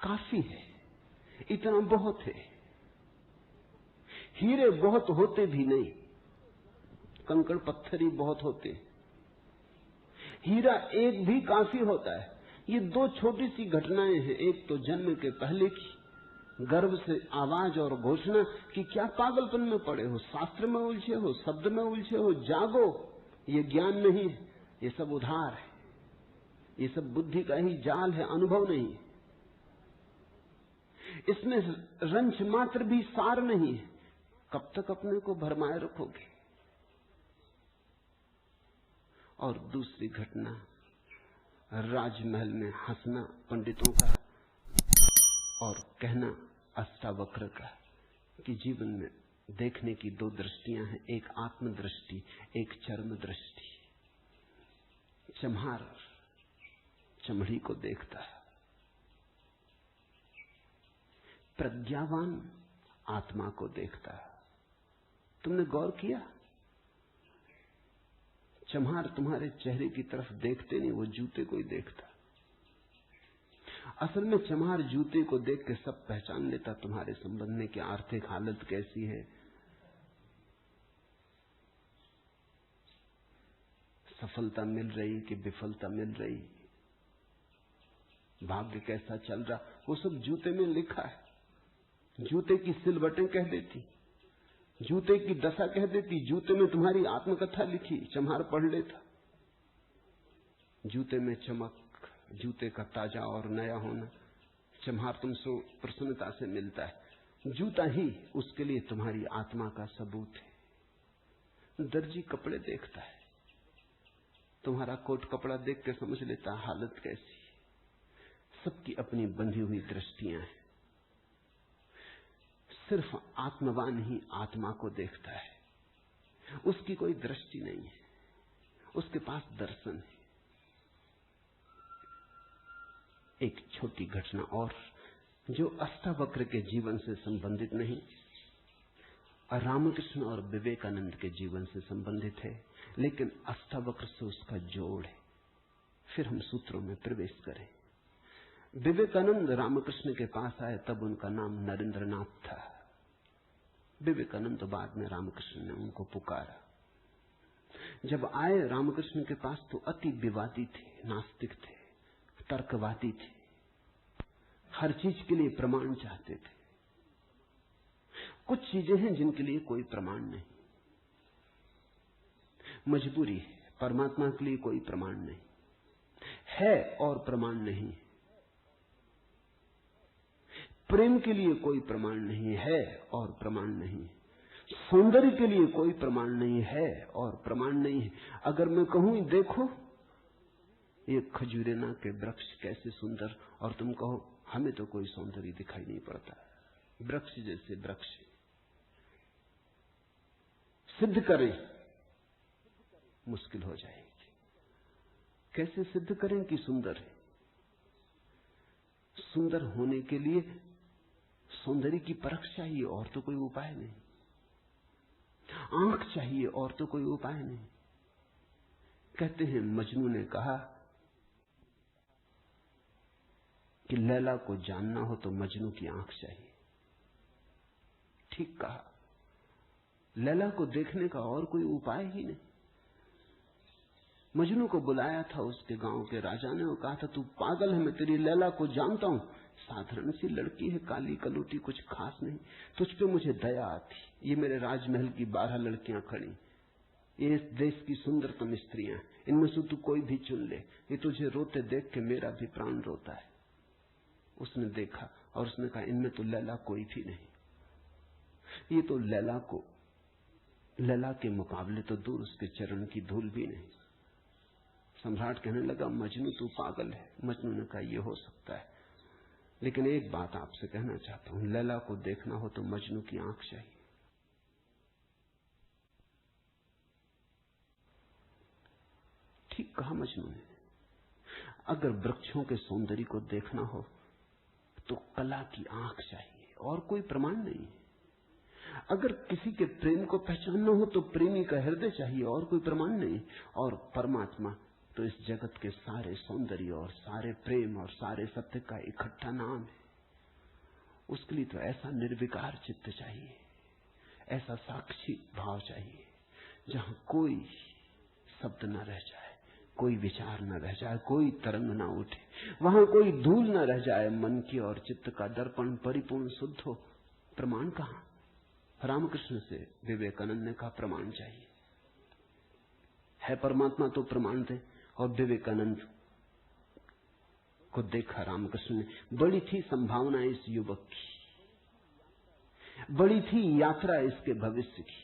काफी है, इतना बहुत है। हीरे बहुत होते भी नहीं, कंकड़ पत्थर ही बहुत होते। हीरा एक भी काफी होता है। ये दो छोटी सी घटनाएं हैं। एक तो जन्म के पहले की गर्भ से आवाज और घोषणा कि क्या पागलपन में पड़े हो, शास्त्र में उलझे हो, शब्द में उलझे हो, जागो। ये ज्ञान नहीं है, ये सब उधार है, ये सब बुद्धि का ही जाल है, अनुभव नहीं है। इसमें रंच मात्र भी सार नहीं है। कब तक अपने को भरमाए रखोगे? और दूसरी घटना, राजमहल में हंसना पंडितों का और कहना अष्टावक्र का कि जीवन में देखने की दो दृष्टियां हैं, एक आत्मदृष्टि, एक चर्म दृष्टि। चम्हार चमड़ी को देखता है, प्रज्ञावान आत्मा को देखता है। तुमने गौर किया? चम्हार तुम्हारे चेहरे की तरफ देखते नहीं, वो जूते को ही देखता। असल में चम्हार जूते को देख के सब पहचान लेता तुम्हारे संबंध में कि आर्थिक हालत कैसी है, सफलता मिल रही कि विफलता मिल रही, भाग्य कैसा चल रहा, वो सब जूते में लिखा है। जूते की सिलवटें कह देती, जूते की दशा कह देती, जूते में तुम्हारी आत्मकथा लिखी। चम्हार पढ़ लेता। जूते में चमक, जूते का ताजा और नया होना, चम्हार तुमसे प्रसन्नता से मिलता है। जूता ही उसके लिए तुम्हारी आत्मा का सबूत है। दर्जी कपड़े देखता है, तुम्हारा कोट कपड़ा देख के समझ लेता हालत कैसी। सबकी अपनी बंधी हुई दृष्टियां हैं। सिर्फ आत्मवान ही आत्मा को देखता है। उसकी कोई दृष्टि नहीं है, उसके पास दर्शन है। एक छोटी घटना और जो अष्टावक्र के जीवन से संबंधित नहीं, रामकृष्ण और विवेकानंद के जीवन से संबंधित है, लेकिन अष्टावक्र से उसका जोड़ है। फिर हम सूत्रों में प्रवेश करें। विवेकानंद रामकृष्ण के पास आए तब उनका नाम नरेंद्रनाथ था। विवेकानंद तो बाद में रामकृष्ण ने उनको पुकारा। जब आए रामकृष्ण के पास तो अति विवादी थे, नास्तिक थे, तर्कवादी थे, हर चीज के लिए प्रमाण चाहते थे। कुछ चीजें हैं जिनके लिए कोई प्रमाण नहीं, मजबूरी है। परमात्मा के लिए कोई प्रमाण नहीं है और प्रमाण नहीं। प्रेम के लिए कोई प्रमाण नहीं है और प्रमाण नहीं। सौंदर्य के लिए कोई प्रमाण नहीं है और प्रमाण नहीं है। अगर मैं कहूं देखो ये खजूरेना के वृक्ष कैसे सुंदर, और तुम कहो हमें तो कोई सौंदर्य दिखाई नहीं पड़ता, वृक्ष जैसे वृक्ष, सिद्ध करें, मुश्किल हो जाएगी। कैसे सिद्ध करें कि सुंदर है? सुंदर होने के लिए सौंदर्य की परख चाहिए और तो कोई उपाय नहीं। आंख चाहिए और तो कोई उपाय नहीं। कहते हैं मजनू ने कहा कि लैला को जानना हो तो मजनू की आंख चाहिए। ठीक कहा। लैला को देखने का और कोई उपाय ही नहीं। मजनू को बुलाया था उसके गांव के राजा ने और कहा था तू पागल है, मैं तेरी लैला को जानता हूं, साधारण सी लड़की है, काली कलूटी, कुछ खास नहीं, तुझ पे मुझे दया आती। ये मेरे राजमहल की 12 लड़कियां खड़ी, ये इस देश की सुंदरतम स्त्रियां, इनमें से तू कोई भी चुन ले, ये तुझे रोते देख के मेरा भी प्राण रोता है। उसने देखा और उसने कहा इनमें तो लैला कोई भी नहीं। ये तो लैला के मुकाबले तो दूर, उसके चरण की धूल भी नहीं। सम्राट कहने लगा मजनू तू पागल है। मजनू ने कहा ये हो सकता है, लेकिन एक बात आपसे कहना चाहता हूं, लैला को देखना हो तो मजनू की आंख चाहिए। ठीक कहा मजनू ने। अगर वृक्षों के सौंदर्य को देखना हो तो कला की आंख चाहिए और कोई प्रमाण नहीं। अगर किसी के प्रेम को पहचानना हो तो प्रेमी का हृदय चाहिए और कोई प्रमाण नहीं। और परमात्मा तो इस जगत के सारे सौंदर्य और सारे प्रेम और सारे सत्य का इकट्ठा नाम है। उसके लिए तो ऐसा निर्विकार चित्त चाहिए, ऐसा साक्षी भाव चाहिए जहां कोई शब्द न रह जाए, कोई विचार न रह जाए, कोई तरंग न उठे, वहां कोई धूल न रह जाए। मन की और चित्त का दर्पण परिपूर्ण शुद्ध हो। प्रमाण कहां? रामकृष्ण से विवेकानंद ने कहा प्रमाण चाहिए। है परमात्मा तो प्रमाण दे। और विवेकानंद को देखा रामकृष्ण ने, बड़ी थी संभावना इस युवक की, बड़ी थी यात्रा इसके भविष्य की,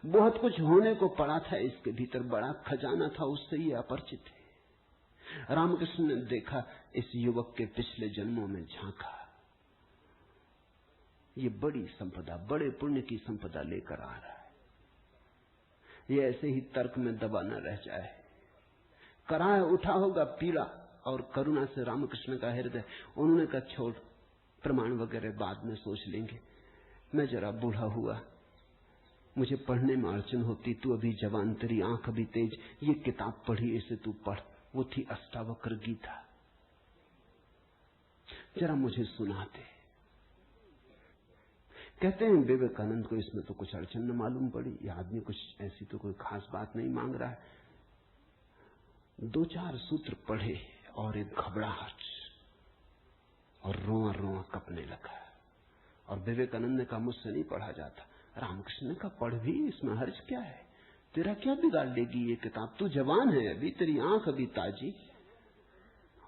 बहुत कुछ होने को पड़ा था इसके भीतर, बड़ा खजाना था, उससे ये अपरिचित है। रामकृष्ण ने देखा, इस युवक के पिछले जन्मों में झांका, ये बड़ी संपदा, बड़े पुण्य की संपदा लेकर आ रहा है। ये ऐसे ही तर्क में दबा न रह जाए। कराह उठा होगा पीड़ा और करुणा से रामकृष्ण का हृदय। उन्होंने कहा छोड़, प्रमाण वगैरह बाद में सोच लेंगे, मैं जरा बूढ़ा हुआ, मुझे पढ़ने में अड़चन होती, तू अभी जवान, तेरी आंख अभी तेज, ये किताब पढ़ी, इसे तू पढ़। वो थी अष्टावक्र गीता, जरा मुझे सुना दे। कहते हैं विवेकानंद को इसमें तो कुछ अड़चन न मालूम पड़ी, ये आदमी कुछ ऐसी तो कोई खास बात नहीं मांग रहा है। 2-4 सूत्र पढ़े और एक घबराहट और रोआ रोआ कपने लगा। और विवेकानंद ने कहा मुझसे नहीं पढ़ा जाता। रामकृष्ण ने कहा पढ़ भी, इसमें हर्ज क्या है, तेरा क्या बिगाड़ लेगी ये किताब, तू जवान है अभी, तेरी आंख अभी ताजी,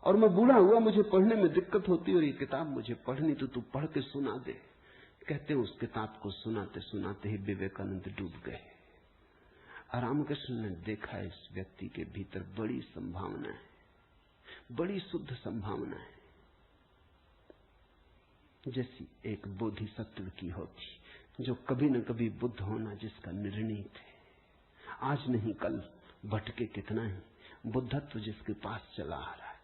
और मैं बूढ़ा हुआ, मुझे पढ़ने में दिक्कत होती, और ये किताब मुझे पढ़नी, तो तू पढ़ के सुना दे। कहते उस किताब को सुनाते सुनाते ही विवेकानंद डूब गए। रामकृष्ण ने देखा इस व्यक्ति के भीतर बड़ी संभावना है, बड़ी शुद्ध संभावना है, जैसी एक बोधिसत्व की होती, जो कभी न कभी बुद्ध होना जिसका निर्णीत है, आज नहीं कल, भटके कितना ही, बुद्धत्व जिसके पास चला आ रहा है।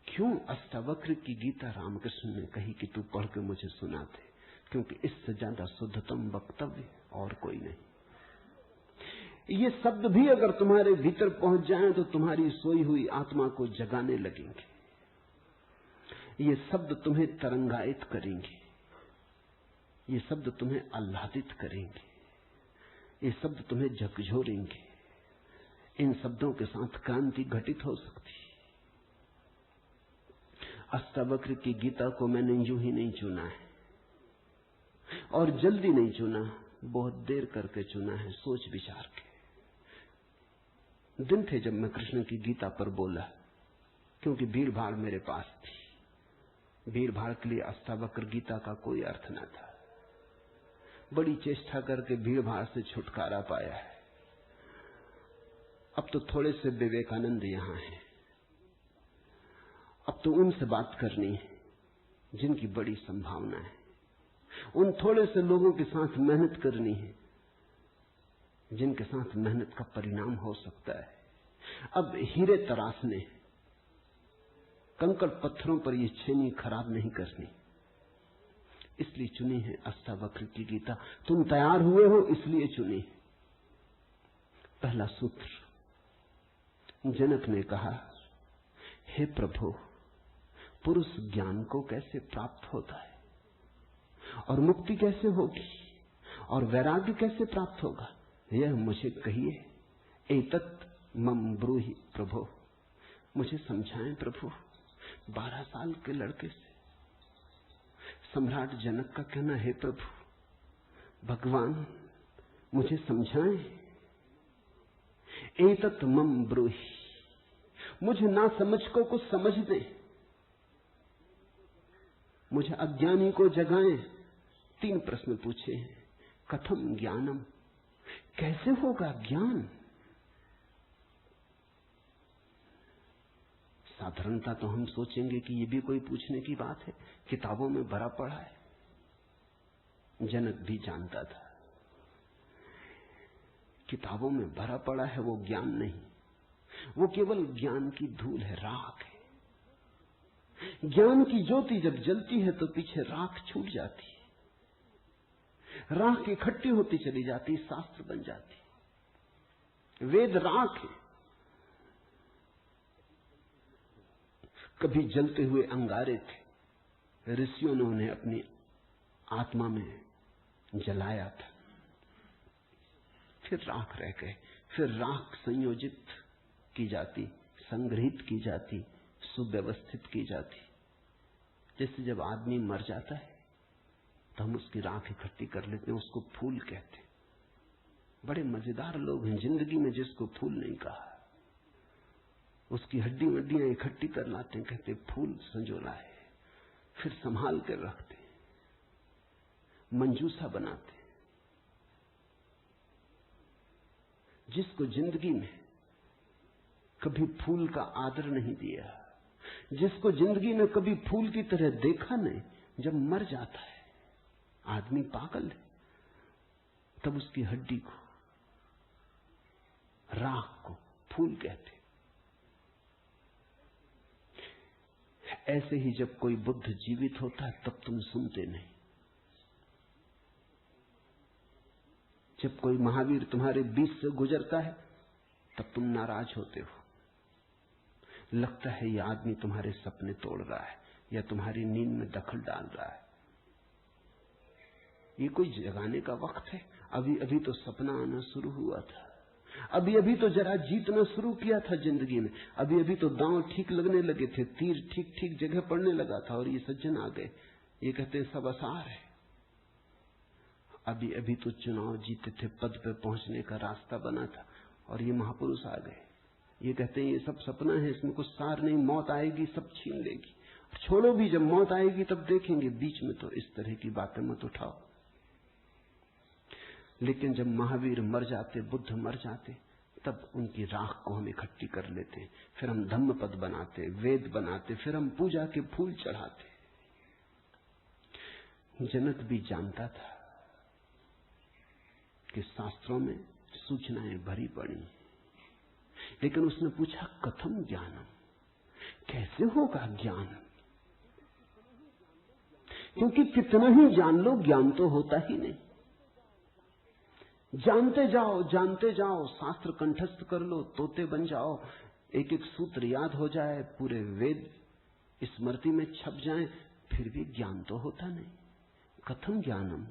क्यों अष्टावक्र की गीता रामकृष्ण ने कही कि तू पढ़ के मुझे सुना दे? क्योंकि इससे ज्यादा शुद्धतम वक्तव्य और कोई नहीं। ये शब्द भी अगर तुम्हारे भीतर पहुंच जाएं तो तुम्हारी सोई हुई आत्मा को जगाने लगेंगे। ये शब्द तुम्हें तरंगायित करेंगे, ये शब्द तुम्हें आह्लादित करेंगे, ये शब्द तुम्हें झकझोरेंगे। इन शब्दों के साथ क्रांति घटित हो सकती है। अष्टावक्र की गीता को मैंने यूं ही नहीं चुना है, और जल्दी नहीं चुना, बहुत देर करके चुना है, सोच विचार के। दिन थे जब मैं कृष्ण की गीता पर बोला, क्योंकि भीड़ भाड़ मेरे पास थी। भीड़ भाड़ के लिए अष्टावक्र गीता का कोई अर्थ न था। बड़ी चेष्टा करके भीड़ भाड़ से छुटकारा पाया है। अब तो थोड़े से विवेकानंद यहां हैं, अब तो उनसे बात करनी है जिनकी बड़ी संभावना है। उन थोड़े से लोगों के साथ मेहनत करनी है जिनके साथ मेहनत का परिणाम हो सकता है। अब हीरे तराशने, कंकड़ पत्थरों पर ये छेनी खराब नहीं करनी, इसलिए चुनी है अष्टावक्र की गीता। तुम तैयार हुए हो इसलिए चुनी। पहला सूत्र, जनक ने कहा, हे प्रभु, पुरुष ज्ञान को कैसे प्राप्त होता है, और मुक्ति कैसे होगी, और वैराग्य कैसे प्राप्त होगा, यह मुझे कहिए। एतत् मम ब्रूहि प्रभु, मुझे समझाएं प्रभु। 12 साल के लड़के से सम्राट जनक का कहना, हे प्रभु भगवान मुझे समझाएं। एतत् मम ब्रूहि, मुझे ना समझ को कुछ समझ दे, मुझे अज्ञानी को जगाएं। 3 प्रश्न पूछे हैं। कथम ज्ञानम, कैसे होगा ज्ञान? साधारणता तो हम सोचेंगे कि ये भी कोई पूछने की बात है, किताबों में भरा पड़ा है। जनक भी जानता था, किताबों में भरा पड़ा है वो ज्ञान नहीं, वो केवल ज्ञान की धूल है, राख है। ज्ञान की ज्योति जब जलती है तो पीछे राख छूट जाती है, राख इकट्ठी होती चली जाती, शास्त्र बन जाती। वेद राख है, कभी जलते हुए अंगारे थे, ऋषियों ने उन्हें अपनी आत्मा में जलाया था, फिर राख रह गए। फिर राख संयोजित की जाती, संग्रहित की जाती, सुव्यवस्थित की जाती। जैसे जब आदमी मर जाता है तो हम उसकी राख इकट्ठी कर लेते हैं, उसको फूल कहते हैं। बड़े मजेदार लोग हैं जिंदगी में जिसको फूल नहीं कहा। उसकी हड्डी वड्डियां इकट्ठी कर लाते हैं, कहते फूल संजोला है, फिर संभाल कर रखते, मंजूसा बनाते। जिसको जिंदगी में कभी फूल का आदर नहीं दिया, जिसको जिंदगी में कभी फूल की तरह देखा नहीं, जब मर जाता है आदमी पागल है, तब उसकी हड्डी को, राख को फूल कहते। ऐसे ही जब कोई बुद्ध जीवित होता है तब तुम सुनते नहीं। जब कोई महावीर तुम्हारे बीच से गुजरता है तब तुम नाराज होते हो। लगता है यह आदमी तुम्हारे सपने तोड़ रहा है या तुम्हारी नींद में दखल डाल रहा है। ये कोई जगाने का वक्त है? अभी अभी तो सपना आना शुरू हुआ था, अभी अभी तो जरा जीतना शुरू किया था जिंदगी में, अभी अभी तो दांव ठीक लगने लगे थे, तीर ठीक ठीक जगह पड़ने लगा था, और ये सज्जन आ गए। ये कहते हैं सब आसार है। अभी अभी तो चुनाव जीते थे, पद पे पहुंचने का रास्ता बना था, और ये महापुरुष आ गए। ये कहते हैं ये सब सपना है, इसमें कुछ सार नहीं, मौत आएगी सब छीन लेगी। छोड़ो भी, जब मौत आएगी तब देखेंगे, बीच में तो इस तरह की बातें मत उठाओ। लेकिन जब महावीर मर जाते, बुद्ध मर जाते, तब उनकी राख को हम इकट्ठी कर लेते, फिर हम धम्म पद बनाते, वेद बनाते, फिर हम पूजा के फूल चढ़ाते। जनक भी जानता था कि शास्त्रों में सूचनाएं भरी पड़ी, लेकिन उसने पूछा कथम ज्ञानम, कैसे होगा ज्ञान? क्योंकि कितना ही जान लो ज्ञान तो होता ही नहीं। जानते जाओ, शास्त्र कंठस्थ कर लो, तोते बन जाओ, एक एक सूत्र याद हो जाए, पूरे वेद स्मृति में छप जाएं, फिर भी ज्ञान तो होता नहीं। कथम ज्ञानम,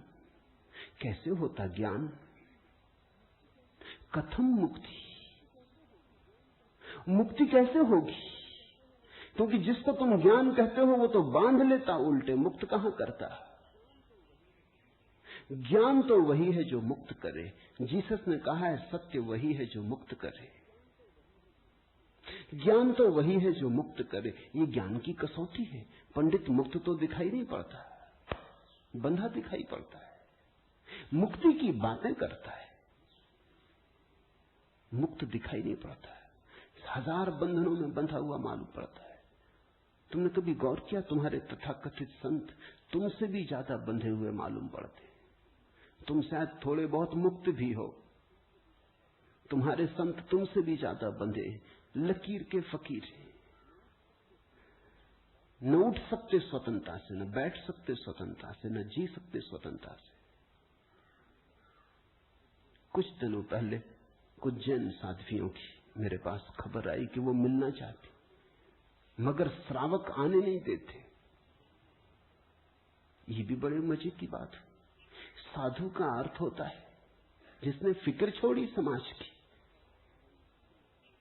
कैसे होता ज्ञान? कथम मुक्ति, मुक्ति कैसे होगी? क्योंकि जिसको तुम ज्ञान कहते हो वो तो बांध लेता उल्टे, मुक्त कहां करता। ज्ञान तो वही है जो मुक्त करे। जीसस ने कहा है सत्य वही है जो मुक्त करे, ज्ञान तो वही है जो मुक्त करे। ये ज्ञान की कसौटी है। पंडित मुक्त तो दिखाई नहीं पड़ता, बंधा दिखाई पड़ता है, मुक्ति की बातें करता है, मुक्त दिखाई नहीं पड़ता है, हजार बंधनों में बंधा हुआ मालूम पड़ता है। तुमने कभी गौर किया, तुम्हारे तथाकथित संत तुमसे भी ज्यादा बंधे हुए मालूम पड़ते। तुम शायद थोड़े बहुत मुक्त भी हो, तुम्हारे संत तुमसे भी ज्यादा बंधे, लकीर के फकीर हैं। न उठ सकते स्वतंत्रता से, न बैठ सकते स्वतंत्रता से, न जी सकते स्वतंत्रता से। कुछ दिनों पहले कुछ जैन साध्वियों की मेरे पास खबर आई कि वो मिलना चाहती, मगर श्रावक आने नहीं देते। ये भी बड़े मजे की बात है। साधु का अर्थ होता है जिसने फिक्र छोड़ी समाज की,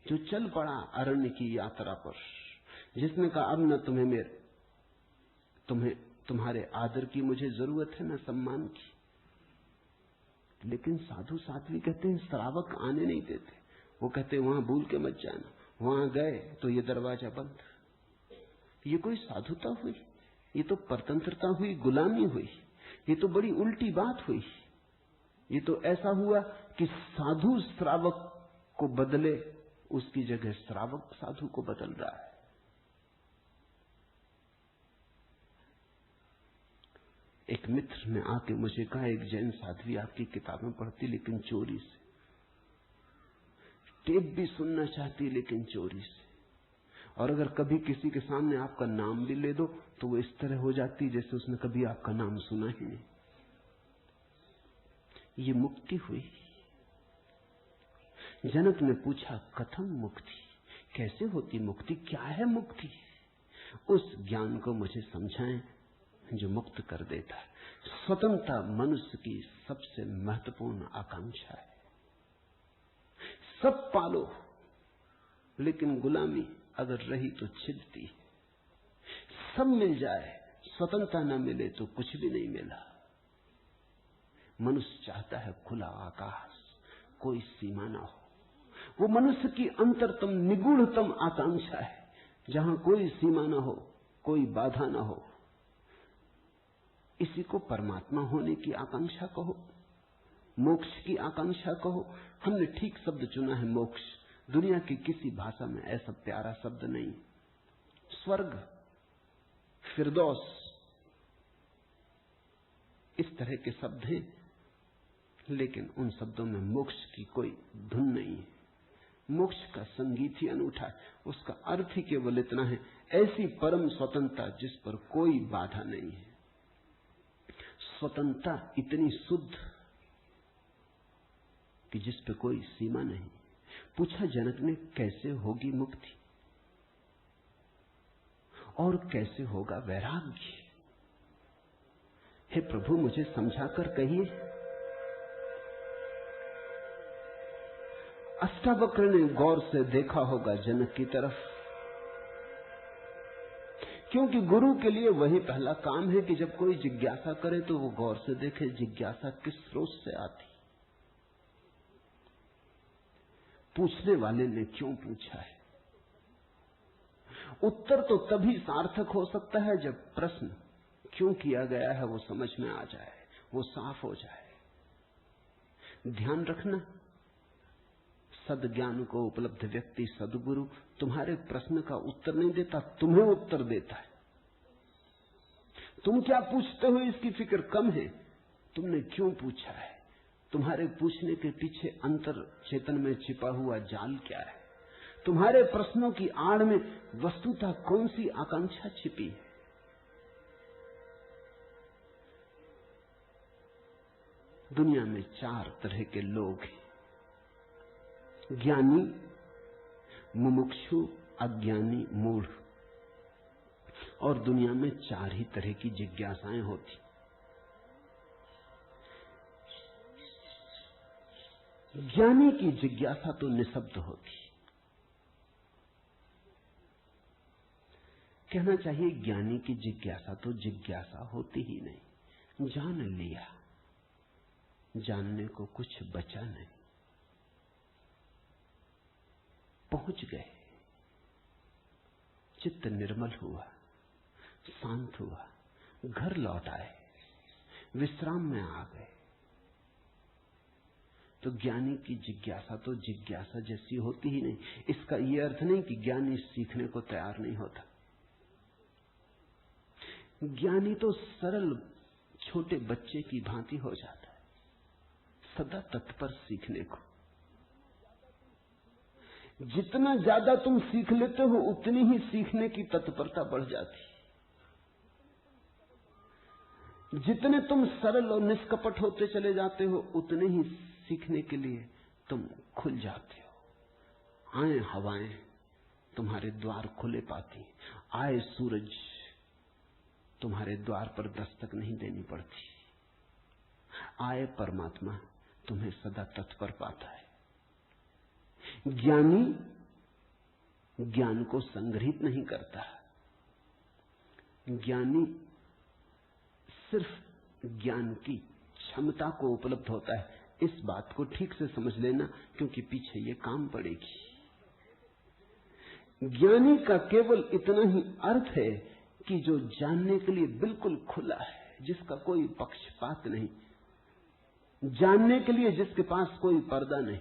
जो चल पड़ा अरण्य की यात्रा पर, जिसने कहा अब न तुम्हारे आदर की मुझे जरूरत है, न सम्मान की। लेकिन साधु साध्वी कहते हैं श्रावक आने नहीं देते। वो कहते हैं वहां भूल के मत जाना, वहां गए तो ये दरवाजा बंद। ये कोई साधुता हुई? ये तो परतंत्रता हुई, गुलामी हुई। ये तो बड़ी उल्टी बात हुई। ये तो ऐसा हुआ कि साधु श्रावक को बदले, उसकी जगह श्रावक साधु को बदल रहा है। एक मित्र ने आके मुझे कहा, एक जैन साध्वी आपकी किताबें पढ़ती लेकिन चोरी से, टेप भी सुनना चाहती लेकिन चोरी से, और अगर कभी किसी के सामने आपका नाम भी ले दो तो वो इस तरह हो जाती जैसे उसने कभी आपका नाम सुना ही नहीं। ये मुक्ति हुई। जनक ने पूछा कथम मुक्ति, कैसे होती मुक्ति, क्या है मुक्ति? उस ज्ञान को मुझे समझाएं जो मुक्त कर देता है। स्वतंत्रता मनुष्य की सबसे महत्वपूर्ण आकांक्षा है। सब पालो, लेकिन गुलामी अगर रही तो छिदती है। सब मिल जाए, स्वतंत्रता न मिले तो कुछ भी नहीं मिला। मनुष्य चाहता है खुला आकाश, कोई सीमा ना हो। वो मनुष्य की अंतरतम निगूढ़तम आकांक्षा है, जहां कोई सीमा ना हो, कोई बाधा ना हो। इसी को परमात्मा होने की आकांक्षा कहो, मोक्ष की आकांक्षा कहो। हमने ठीक शब्द चुना है, मोक्ष। दुनिया की किसी भाषा में ऐसा प्यारा शब्द नहीं। स्वर्ग, फिरदौस, इस तरह के शब्द हैं, लेकिन उन शब्दों में मोक्ष की कोई धुन नहीं है। मोक्ष का संगीत ही अनूठा है। उसका अर्थ ही केवल इतना है, ऐसी परम स्वतंत्रता जिस पर कोई बाधा नहीं है। स्वतंत्रता इतनी शुद्ध कि जिस पे कोई सीमा नहीं। पूछा जनक ने, कैसे होगी मुक्ति और कैसे होगा वैराग्य? हे प्रभु, मुझे समझाकर कहिए। अष्टावक्र ने गौर से देखा होगा जनक की तरफ, क्योंकि गुरु के लिए वही पहला काम है कि जब कोई जिज्ञासा करे तो वो गौर से देखे जिज्ञासा किस स्रोत से आती, पूछने वाले ने क्यों पूछा है। उत्तर तो तभी सार्थक हो सकता है जब प्रश्न क्यों किया गया है वो समझ में आ जाए, वो साफ हो जाए। ध्यान रखना, सद्ज्ञान को उपलब्ध व्यक्ति, सद्गुरु, तुम्हारे प्रश्न का उत्तर नहीं देता, तुम्हें उत्तर देता है। तुम क्या पूछते हो इसकी फिक्र कम है, तुमने क्यों पूछा है, तुम्हारे पूछने के पीछे अंतर चेतन में छिपा हुआ जाल क्या है, तुम्हारे प्रश्नों की आड़ में वस्तुतः कौन सी आकांक्षा छिपी है। दुनिया में 4 तरह के लोग हैं, ज्ञानी, मुमुक्षु, अज्ञानी, मूढ़। और दुनिया में 4 ही तरह की जिज्ञासाएं होती। ज्ञानी की जिज्ञासा तो निःशब्द होती। कहना चाहिए ज्ञानी की जिज्ञासा तो जिज्ञासा होती ही नहीं। जान लिया, जानने को कुछ बचा नहीं, पहुंच गए, चित्त निर्मल हुआ, शांत हुआ, घर लौट आए, विश्राम में आ गए। तो ज्ञानी की जिज्ञासा तो जिज्ञासा जैसी होती ही नहीं। इसका यह अर्थ नहीं कि ज्ञानी सीखने को तैयार नहीं होता। ज्ञानी तो सरल छोटे बच्चे की भांति हो जाता है, सदा तत्पर सीखने को। जितना ज्यादा तुम सीख लेते हो उतनी ही सीखने की तत्परता बढ़ जाती। जितने तुम सरल और निष्कपट होते चले जाते हो उतने ही सीखने के लिए तुम खुल जाते हो। आए हवाएं तुम्हारे द्वार खुले पाती, आए सूरज तुम्हारे द्वार पर दस्तक नहीं देनी पड़ती, आए परमात्मा तुम्हें सदा तत्पर पाता है। ज्ञानी ज्ञान को संग्रहित नहीं करता, ज्ञानी सिर्फ ज्ञान की क्षमता को उपलब्ध होता है। इस बात को ठीक से समझ लेना, क्योंकि पीछे ये काम पड़ेगी। ज्ञानी का केवल इतना ही अर्थ है कि जो जानने के लिए बिल्कुल खुला है, जिसका कोई पक्षपात नहीं, जानने के लिए जिसके पास कोई पर्दा नहीं,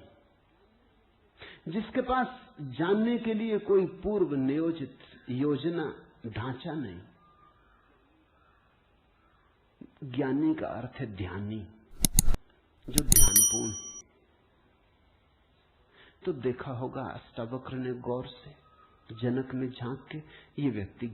जिसके पास जानने के लिए कोई पूर्व नियोजित योजना ढांचा नहीं। ज्ञानी का अर्थ है ध्यानी, जो ध्यानपूर्ण है। तो देखा होगा अष्टावक्र ने गौर से जनक में झांक के, ये व्यक्ति